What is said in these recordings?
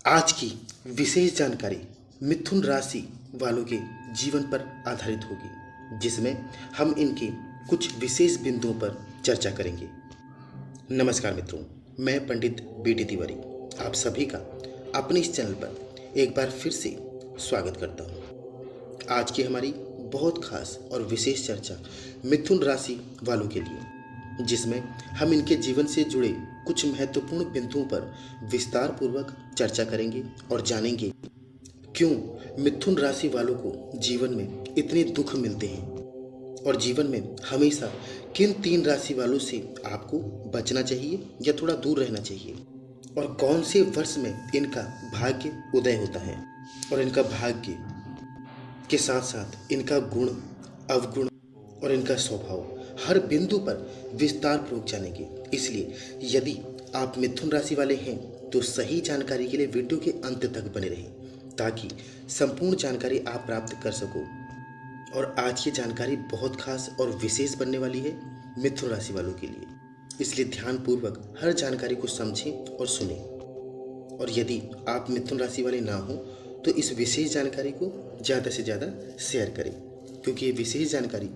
आज की विशेष जानकारी मिथुन राशि वालों के जीवन पर आधारित होगी, जिसमें हम इनके कुछ विशेष बिंदुओं पर चर्चा करेंगे। नमस्कार मित्रों, मैं पंडित बीडी तिवारी आप सभी का अपने इस चैनल पर एक बार फिर से स्वागत करता हूं। आज की हमारी बहुत खास और विशेष चर्चा मिथुन राशि वालों के लिए, जिसमें हम इनके जीवन से जुड़े कुछ महत्वपूर्ण बिंदुओं पर विस्तार पूर्वक चर्चा करेंगे और जानेंगे क्यों मिथुन राशि वालों को जीवन में इतने दुख मिलते हैं और जीवन में हमेशा किन 3 राशि वालों से आपको बचना चाहिए या थोड़ा दूर रहना चाहिए, और कौन से वर्ष में इनका भाग्य उदय होता है और इनका भाग्य के साथ साथ इनका गुण, अवगुण और इनका स्वभाव हर बिंदु पर विस्तार पूर्वक जानेंगे। इसलिए यदि आप मिथुन राशि वाले हैं तो सही जानकारी के लिए वीडियो के अंत तक बने रहें, ताकि संपूर्ण जानकारी आप प्राप्त कर सको। और आज की जानकारी बहुत खास और विशेष बनने वाली है मिथुन राशि वालों के लिए, इसलिए ध्यानपूर्वक हर जानकारी को समझें और सुनें। और यदि आप मिथुन राशि वाले ना हो तो इस विशेष जानकारी को ज़्यादा से ज़्यादा शेयर करें, क्योंकि ये विशेष जानकारी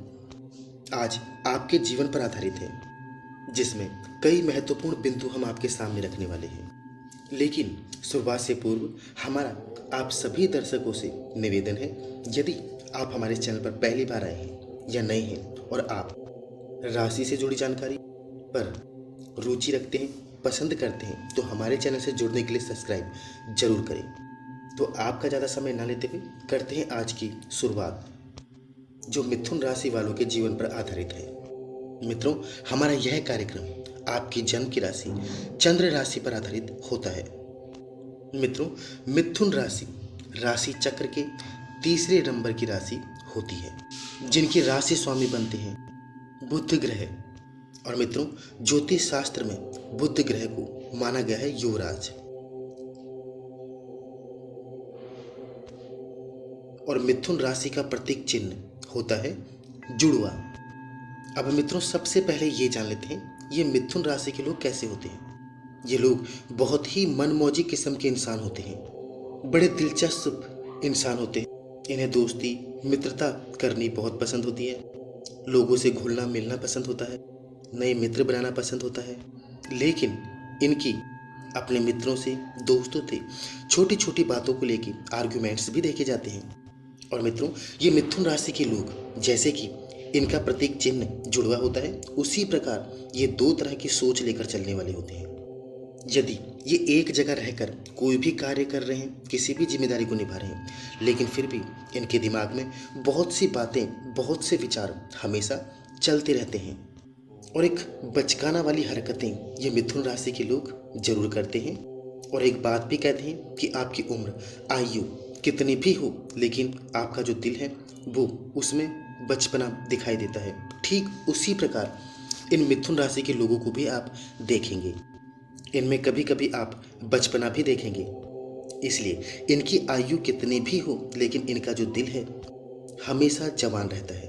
आज आपके जीवन पर आधारित है, जिसमें कई महत्वपूर्ण बिंदु हम आपके सामने रखने वाले हैं। लेकिन शुरुआत से पूर्व हमारा आप सभी दर्शकों से निवेदन है, यदि आप हमारे चैनल पर पहली बार आए हैं या नए हैं और आप राशि से जुड़ी जानकारी पर रुचि रखते हैं, पसंद करते हैं, तो हमारे चैनल से जुड़ने के लिए सब्सक्राइब जरूर करें। तो आपका ज़्यादा समय ना लेते हुए करते हैं आज की शुरुआत, जो मिथुन राशि वालों के जीवन पर आधारित है। मित्रों, हमारा यह कार्यक्रम आपकी जन्म की राशि चंद्र राशि पर आधारित होता है। मित्रों, मिथुन राशि राशि चक्र के तीसरे नंबर की राशि होती है, जिनकी राशि स्वामी बनते हैं बुध ग्रह। और मित्रों, ज्योतिष शास्त्र में बुध ग्रह को माना गया है युवराज। और मिथुन राशि का प्रतीक चिन्ह होता है जुड़वा। अब मित्रों, सबसे पहले ये जान लेते हैं ये मिथुन राशि के लोग कैसे होते हैं। ये लोग बहुत ही मनमौजी किस्म के इंसान होते हैं, बड़े दिलचस्प इंसान होते हैं। इन्हें दोस्ती मित्रता करनी बहुत पसंद होती है, लोगों से घुलना मिलना पसंद होता है, नए मित्र बनाना पसंद होता है। लेकिन इनकी अपने मित्रों से, दोस्तों से छोटी छोटी बातों को लेकर आर्ग्यूमेंट्स भी देखे जाते हैं। और मित्रों, ये मिथुन राशि के लोग, जैसे कि इनका प्रतीक चिन्ह जुड़वा होता है, उसी प्रकार ये 2 तरह की सोच लेकर चलने वाले होते हैं। यदि ये एक जगह रहकर कोई भी कार्य कर रहे हैं, किसी भी जिम्मेदारी को निभा रहे हैं, लेकिन फिर भी इनके दिमाग में बहुत सी बातें, बहुत से विचार हमेशा चलते रहते हैं। और एक बचकाना वाली हरकतें ये मिथुन राशि के लोग जरूर करते हैं। और एक बात भी कहते हैं कि आपकी उम्र, आयु कितनी भी हो, लेकिन आपका जो दिल है वो उसमें बचपना दिखाई देता है। ठीक उसी प्रकार इन मिथुन राशि के लोगों को भी आप देखेंगे, इनमें कभी कभी आप बचपना भी देखेंगे। इसलिए इनकी आयु कितनी भी हो, लेकिन इनका जो दिल है हमेशा जवान रहता है।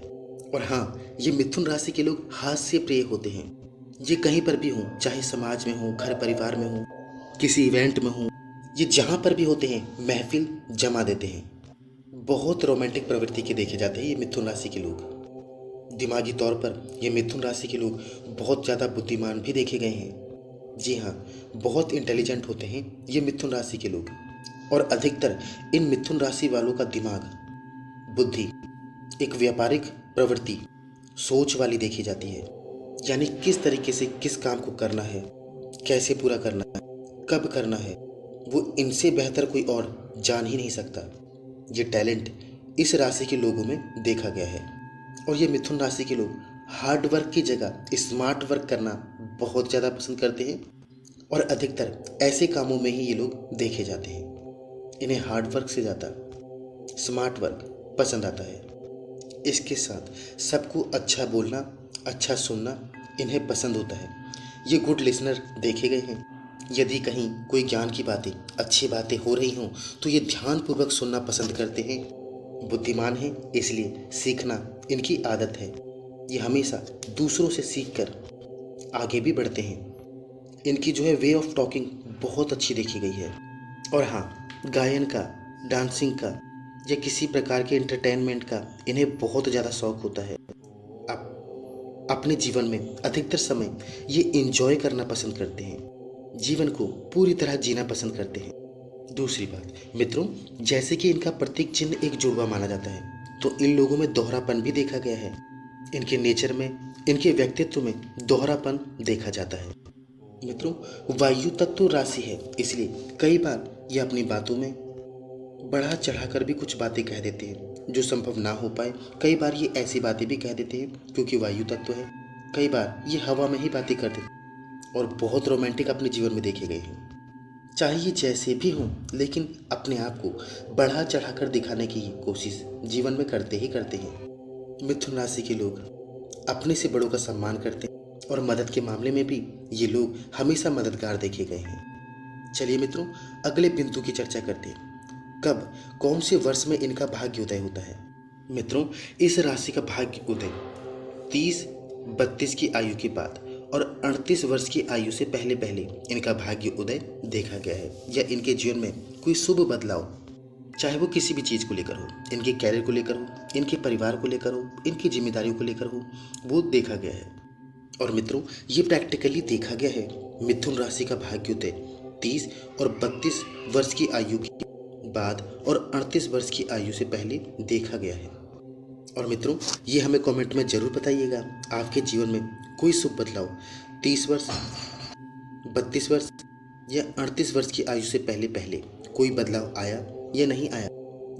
और हाँ, ये मिथुन राशि के लोग हास्य प्रिय होते हैं। ये कहीं पर भी हों, चाहे समाज में हो, घर परिवार में हो, किसी इवेंट में हो, ये जहाँ पर भी होते हैं महफिल जमा देते हैं। बहुत रोमांटिक प्रवृत्ति के देखे जाते हैं ये मिथुन राशि के लोग। दिमागी तौर पर ये मिथुन राशि के लोग बहुत ज़्यादा बुद्धिमान भी देखे गए हैं। जी हाँ, बहुत इंटेलिजेंट होते हैं ये मिथुन राशि के लोग। और अधिकतर इन मिथुन राशि वालों का दिमाग, बुद्धि एक व्यापारिक प्रवृत्ति, सोच वाली देखी जाती है। यानी किस तरीके से किस काम को करना है, कैसे पूरा करना है, कब करना है, वो इनसे बेहतर कोई और जान ही नहीं सकता। ये टैलेंट इस राशि के लोगों में देखा गया है। और ये मिथुन राशि के लोग हार्ड वर्क की जगह स्मार्ट वर्क करना बहुत ज़्यादा पसंद करते हैं। और अधिकतर ऐसे कामों में ही ये लोग देखे जाते हैं। इन्हें हार्ड वर्क से ज़्यादा स्मार्ट वर्क पसंद आता है। इसके साथ सबको अच्छा बोलना, अच्छा सुनना इन्हें पसंद होता है। ये गुड लिसनर देखे गए हैं। यदि कहीं कोई ज्ञान की बातें, अच्छी बातें हो रही हों तो ये ध्यानपूर्वक सुनना पसंद करते हैं। बुद्धिमान हैं, इसलिए सीखना इनकी आदत है। ये हमेशा दूसरों से सीखकर आगे भी बढ़ते हैं। इनकी जो है वे ऑफ टॉकिंग बहुत अच्छी देखी गई है। और हाँ, गायन का, डांसिंग का या किसी प्रकार के एंटरटेनमेंट का इन्हें बहुत ज़्यादा शौक होता है। अपने जीवन में अधिकतर समय ये एंजॉय करना पसंद करते हैं, जीवन को पूरी तरह जीना पसंद करते हैं। दूसरी बात मित्रों, जैसे कि इनका प्रतीक चिन्ह एक जुड़वा माना जाता है, तो इन लोगों में दोहरापन भी देखा गया है। इनके नेचर में, इनके व्यक्तित्व में दोहरापन देखा जाता है। मित्रों, वायु तत्व राशि है, इसलिए कई बार ये अपनी बातों में बढ़ा चढ़ाकर भी कुछ बातें कह देते हैं जो संभव ना हो पाए। कई बार ये ऐसी बातें भी कह देते हैं क्योंकि वायु तत्व है। कई बार ये हवा में ही बातें करते हैं और बहुत रोमांटिक अपने जीवन में देखे गए हैं। चाहे ये जैसे भी हों, लेकिन अपने आप को बढ़ा चढ़ाकर दिखाने की कोशिश जीवन में करते ही करते हैं। मिथुन राशि के लोग अपने से बड़ों का सम्मान करते हैं और मदद के मामले में भी ये लोग हमेशा मददगार देखे गए हैं। चलिए मित्रों, अगले बिंदु की चर्चा करते हैं। कब, कौन से वर्ष में इनका भाग्योदय होता है? मित्रों, इस राशि का भाग्य उदय 30-32 की आयु के बाद और 38 वर्ष की आयु से पहले पहले इनका भाग्य उदय देखा गया है। या इनके जीवन में कोई शुभ बदलाव, चाहे वो किसी भी चीज़ को लेकर हो, इनके कैरियर को लेकर हो, इनके परिवार को लेकर हो, इनकी जिम्मेदारियों को लेकर हो, वो देखा गया है। और मित्रों, ये प्रैक्टिकली देखा गया है। मिथुन राशि का भाग्योदय 30 और 32 वर्ष की आयु के बाद और 38 वर्ष की आयु से पहले देखा गया है। और मित्रों, ये हमें कमेंट में ज़रूर बताइएगा, आपके जीवन में कोई शुभ बदलाव 30 वर्ष, 32 वर्ष या 38 वर्ष की आयु से पहले पहले कोई बदलाव आया या नहीं आया।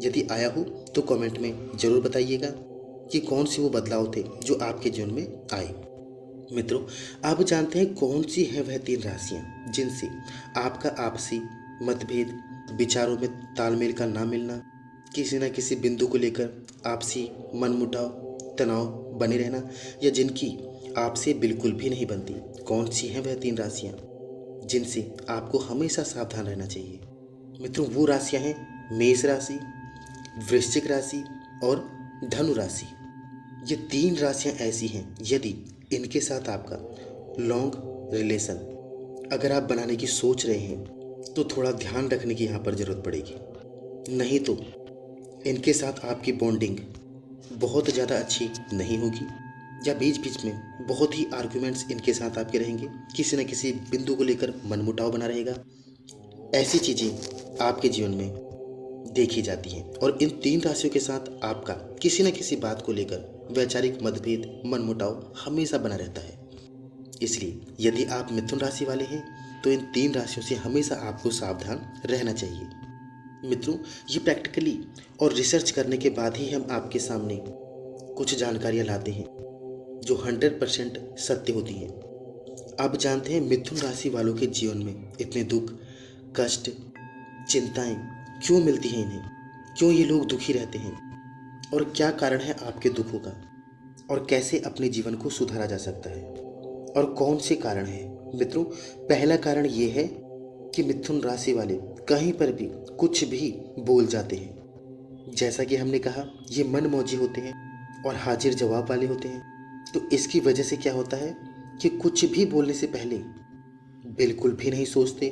यदि आया हो तो कमेंट में ज़रूर बताइएगा कि कौन से वो बदलाव थे जो आपके जीवन में आए। मित्रों, आप जानते हैं कौन सी हैं वह 3 राशियाँ जिनसे आपका आपसी मतभेद, विचारों में तालमेल का ना मिलना, किसी न किसी बिंदु को लेकर आपसी मनमुटाव, तनाव बने रहना, या जिनकी आपसे बिल्कुल भी नहीं बनती? कौन सी हैं वह 3 राशियाँ जिनसे आपको हमेशा सावधान रहना चाहिए? मित्रों, वो राशियाँ हैं मेष राशि, वृश्चिक राशि और धनु राशि। ये 3 राशियाँ ऐसी हैं, यदि इनके साथ आपका लॉन्ग रिलेशन अगर आप बनाने की सोच रहे हैं तो थोड़ा ध्यान रखने की यहाँ पर ज़रूरत पड़ेगी। नहीं तो इनके साथ आपकी बॉन्डिंग बहुत ज़्यादा अच्छी नहीं होगी, या बीच बीच में बहुत ही आर्ग्यूमेंट्स इनके साथ आपके रहेंगे, किसी न किसी बिंदु को लेकर मनमुटाव बना रहेगा। ऐसी चीज़ें आपके जीवन में देखी जाती हैं और इन 3 राशियों के साथ आपका किसी न किसी बात को लेकर वैचारिक मतभेद, मनमुटाव हमेशा बना रहता है। इसलिए यदि आप मिथुन राशि वाले हैं तो इन 3 राशियों से हमेशा आपको सावधान रहना चाहिए। मित्रों, ये प्रैक्टिकली और रिसर्च करने के बाद ही हम आपके सामने कुछ जानकारियाँ लाते हैं जो 100% सत्य होती हैं। आप जानते हैं मिथुन राशि वालों के जीवन में इतने दुख, कष्ट, चिंताएं क्यों मिलती हैं इन्हें? क्यों ये लोग दुखी रहते हैं? और क्या कारण है आपके दुखों का? और कैसे अपने जीवन को सुधारा जा सकता है? और कौन से कारण हैं? मित्रों, पहला कारण ये है कि मिथुन राशि वाले कहीं पर भी कुछ भी बोल जाते हैं। जैसा कि हमने कहा, ये मनमौजी होते हैं और हाजिर जवाब वाले होते हैं। तो इसकी वजह से क्या होता है कि कुछ भी बोलने से पहले बिल्कुल भी नहीं सोचते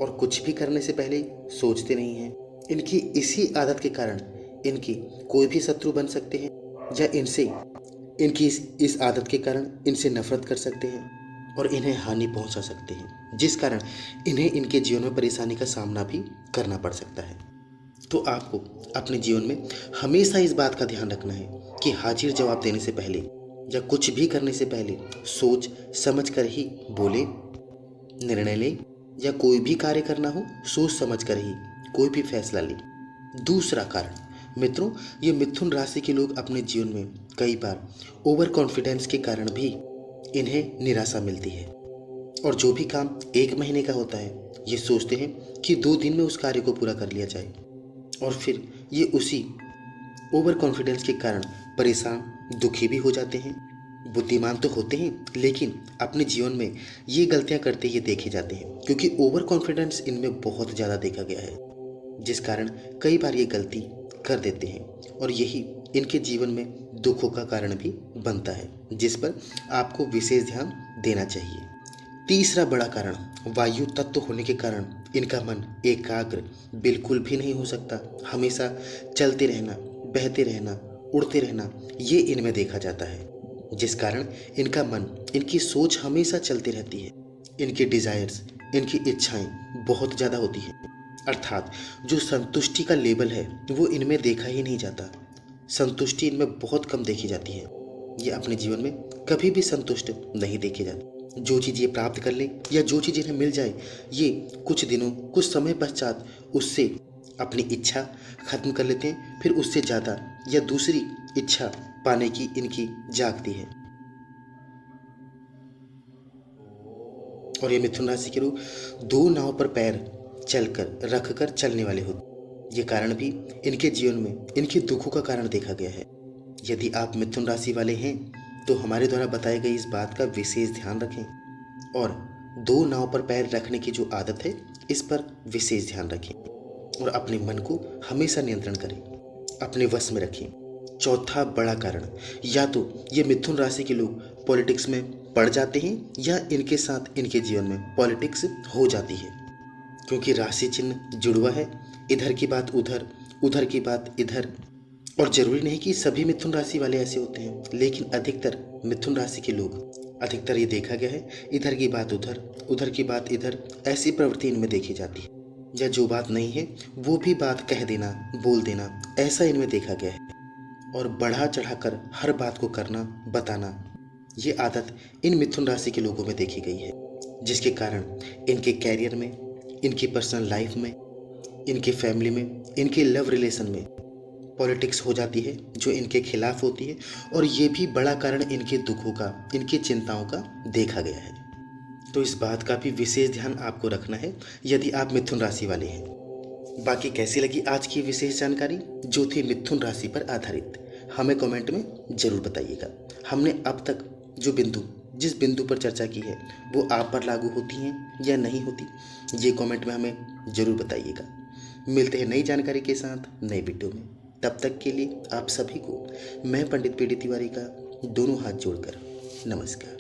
और कुछ भी करने से पहले सोचते नहीं हैं। इनकी इसी आदत के कारण इनकी कोई भी शत्रु बन सकते हैं, या इनकी इस आदत के कारण इनसे नफरत कर सकते हैं और इन्हें हानि पहुंचा सकते हैं, जिस कारण इन्हें इनके जीवन में परेशानी का सामना भी करना पड़ सकता है। तो आपको अपने जीवन में हमेशा इस बात का ध्यान रखना है कि हाजिर जवाब देने से पहले या कुछ भी करने से पहले सोच समझ कर ही बोले, निर्णय ले, या कोई भी कार्य करना हो सोच समझ कर ही कोई भी फैसला ले। दूसरा कारण मित्रों, ये मिथुन राशि के लोग अपने जीवन में कई बार ओवर कॉन्फिडेंस के कारण भी इन्हें निराशा मिलती है, और जो भी काम 1 महीने का होता है ये सोचते हैं कि 2 दिन में उस कार्य को पूरा कर लिया जाए, और फिर ये उसी ओवर कॉन्फिडेंस के कारण परेशान, दुखी भी हो जाते हैं। बुद्धिमान तो होते हैं, लेकिन अपने जीवन में ये गलतियां करते ये देखे जाते हैं, क्योंकि ओवर कॉन्फिडेंस इनमें बहुत ज़्यादा देखा गया है, जिस कारण कई बार ये गलती कर देते हैं, और यही इनके जीवन में दुखों का कारण भी बनता है, जिस पर आपको विशेष ध्यान देना चाहिए। तीसरा बड़ा कारण वायु तत्व होने के कारण इनका मन एकाग्र बिल्कुल भी नहीं हो सकता। हमेशा चलते रहना, बहते रहना, उड़ते रहना, ये इनमें देखा जाता है, जिस कारण इनका मन, इनकी सोच हमेशा चलती रहती है। इनके डिज़ायर्स, इनकी इच्छाएं बहुत ज़्यादा होती हैं, अर्थात जो संतुष्टि का लेवल है वो इनमें देखा ही नहीं जाता। संतुष्टि इनमें बहुत कम देखी जाती है। ये अपने जीवन में कभी भी संतुष्ट नहीं देखे जाते। जो चीज़ ये प्राप्त कर ले या जो चीज़ इन्हें मिल जाए, ये कुछ दिनों, कुछ समय पश्चात उससे अपनी इच्छा खत्म कर लेते हैं, फिर उससे ज़्यादा या दूसरी इच्छा पाने की इनकी जागती है। और ये मिथुन राशि के लोग दो नाव पर पैर चलकर रख कर चलने वाले होते। ये कारण भी इनके जीवन में इनके दुखों का कारण देखा गया है। यदि आप मिथुन राशि वाले हैं तो हमारे द्वारा बताई गई इस बात का विशेष ध्यान रखें और दो नाव पर पैर रखने की जो आदत है इस पर विशेष ध्यान रखें और अपने मन को हमेशा नियंत्रण करें, अपने वश में रखें। चौथा बड़ा कारण, या तो ये मिथुन राशि के लोग पॉलिटिक्स में पड़ जाते हैं या इनके साथ इनके जीवन में पॉलिटिक्स हो जाती है, क्योंकि राशि चिन्ह जुड़वा है। इधर की बात उधर, उधर की बात इधर। और जरूरी नहीं कि सभी मिथुन राशि वाले ऐसे होते हैं, लेकिन अधिकतर मिथुन राशि के लोग, अधिकतर ये देखा गया है, इधर की बात उधर, उधर की बात इधर, ऐसी प्रवृत्ति इनमें देखी जाती है। या जो बात नहीं है वो भी बात कह देना, बोल देना, ऐसा इनमें देखा गया है। और बढ़ा चढ़ाकर हर बात को करना, बताना, ये आदत इन मिथुन राशि के लोगों में देखी गई है, जिसके कारण इनके कैरियर में, इनकी पर्सनल लाइफ में, इनके फैमिली में, इनके लव रिलेशन में पॉलिटिक्स हो जाती है जो इनके खिलाफ होती है। और ये भी बड़ा कारण इनके दुखों का, इनकी चिंताओं का देखा गया है। तो इस बात का भी विशेष ध्यान आपको रखना है यदि आप मिथुन राशि वाले हैं। बाकी कैसी लगी आज की विशेष जानकारी जो थी मिथुन राशि पर आधारित, हमें कमेंट में ज़रूर बताइएगा। हमने अब तक जो जिस बिंदु पर चर्चा की है वो आप पर लागू होती हैं या नहीं होती, ये कमेंट में हमें ज़रूर बताइएगा। मिलते हैं नई जानकारी के साथ नए वीडियो में। तब तक के लिए आप सभी को मैं पंडित पीडी तिवारी का दोनों हाथ जोड़कर नमस्कार।